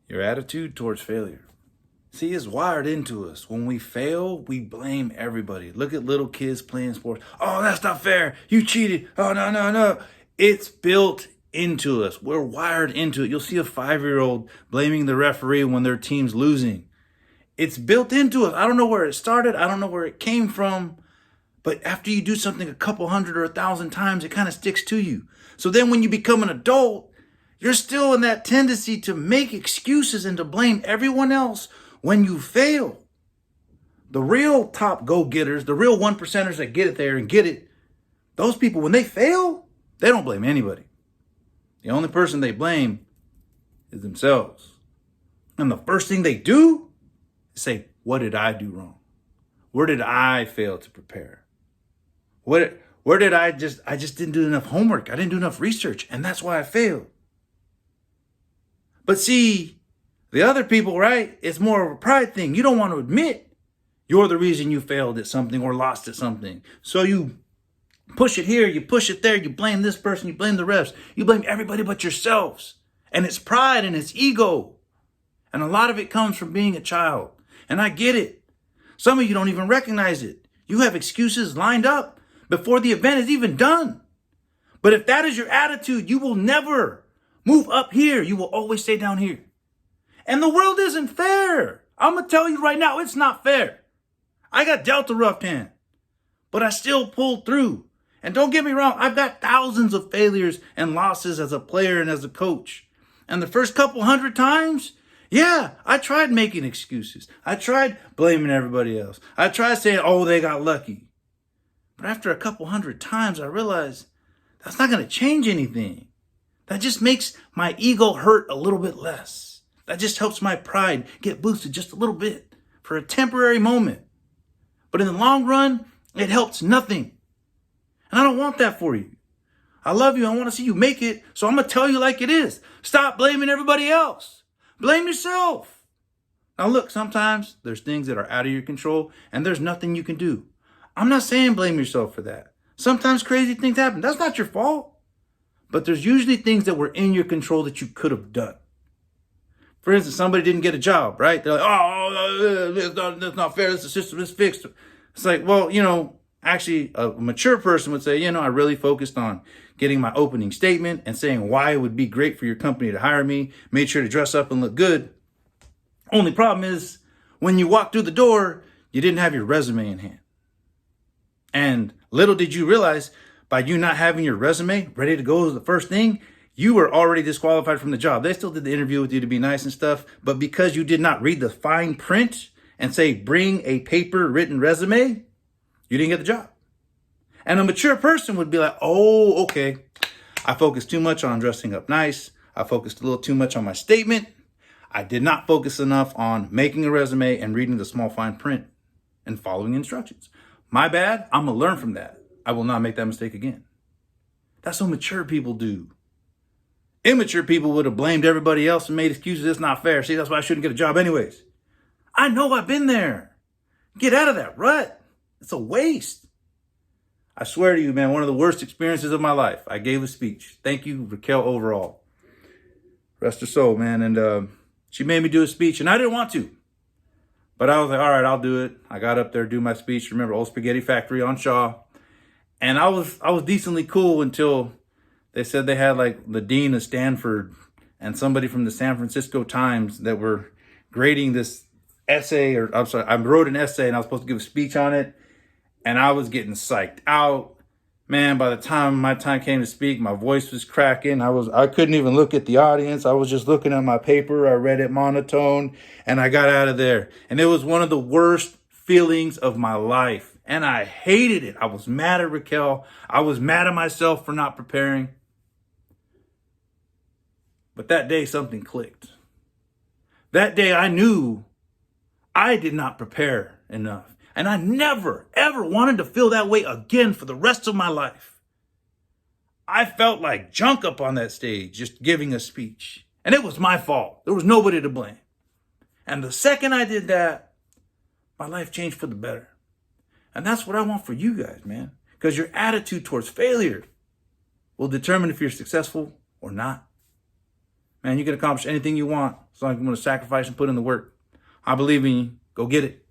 Your attitude towards failure. See, it's wired into us. When we fail, we blame everybody. Look at little kids playing sports. Oh, that's not fair. You cheated. Oh, no, no, no. It's built into us. We're wired into it. You'll see a 5-year-old blaming the referee when their team's losing. It's built into us. I don't know where it started. I don't know where it came from. But after you do something a couple hundred or 1,000 times, it kind of sticks to you. So then when you become an adult, you're still in that tendency to make excuses and to blame everyone else when you fail. The real top go-getters, the real 1%ers that get it there and get it, those people, when they fail, they don't blame anybody. The only person they blame is themselves. And the first thing they do is say, what did I do wrong? Where did I fail to prepare? Where did I just didn't do enough homework. I didn't do enough research, and that's why I failed. But see, the other people, right? It's more of a pride thing. You don't want to admit you're the reason you failed at something or lost at something. So you push it here, you push it there, you blame this person, you blame the rest. You blame everybody but yourselves. And it's pride and it's ego. And a lot of it comes from being a child. And I get it. Some of you don't even recognize it. You have excuses lined up before the event is even done. But if that is your attitude, you will never move up here. You will always stay down here. And the world isn't fair. I'm going to tell you right now, it's not fair. I got dealt a rough hand, but I still pulled through. And don't get me wrong, I've got thousands of failures and losses as a player and as a coach. And the first couple hundred times, yeah, I tried making excuses. I tried blaming everybody else. I tried saying, oh, they got lucky. But after a couple hundred times, I realized that's not going to change anything. That just makes my ego hurt a little bit less. That just helps my pride get boosted just a little bit for a temporary moment. But in the long run, it helps nothing. And I don't want that for you. I love you. I want to see you make it. So I'm going to tell you like it is. Stop blaming everybody else. Blame yourself. Now look, sometimes there's things that are out of your control and there's nothing you can do. I'm not saying blame yourself for that. Sometimes crazy things happen. That's not your fault. But there's usually things that were in your control that you could have done. For instance, somebody didn't get a job, right? They're like, oh, that's not fair. This system is fixed. It's like, well, actually a mature person would say, I really focused on getting my opening statement and saying why it would be great for your company to hire me, made sure to dress up and look good. Only problem is when you walk through the door, you didn't have your resume in hand. And little did you realize by you not having your resume ready to go as the first thing, you were already disqualified from the job. They still did the interview with you to be nice and stuff, but because you did not read the fine print and say, bring a paper written resume, you didn't get the job. And a mature person would be like, oh, okay. I focused too much on dressing up nice. I focused a little too much on my statement. I did not focus enough on making a resume and reading the small fine print and following instructions. My bad. I'm going to learn from that. I will not make that mistake again. That's what mature people do. Immature people would have blamed everybody else and made excuses. It's not fair. See, that's why I shouldn't get a job anyways. I know I've been there. Get out of that rut. It's a waste. I swear to you, man, one of the worst experiences of my life. I gave a speech. Thank you, Raquel Overall. Rest her soul, man. And she made me do a speech, and I didn't want to. But I was like, all right, I'll do it. I got up there, do my speech. Remember, Old Spaghetti Factory on Shaw. And I was decently cool until they said they had like the dean of Stanford and somebody from the San Francisco Times that were grading this essay, I wrote an essay and I was supposed to give a speech on it. And I was getting psyched out. Man, by the time my time came to speak, my voice was cracking. I couldn't even look at the audience. I was just looking at my paper. I read it monotone and I got out of there. And it was one of the worst feelings of my life. And I hated it. I was mad at Raquel. I was mad at myself for not preparing. But that day, something clicked. That day, I knew I did not prepare enough. And I never, ever wanted to feel that way again for the rest of my life. I felt like junk up on that stage, just giving a speech. And it was my fault. There was nobody to blame. And the second I did that, my life changed for the better. And that's what I want for you guys, man. Because your attitude towards failure will determine if you're successful or not. Man, you can accomplish anything you want as long as you want to sacrifice and put in the work. I believe in you. Go get it.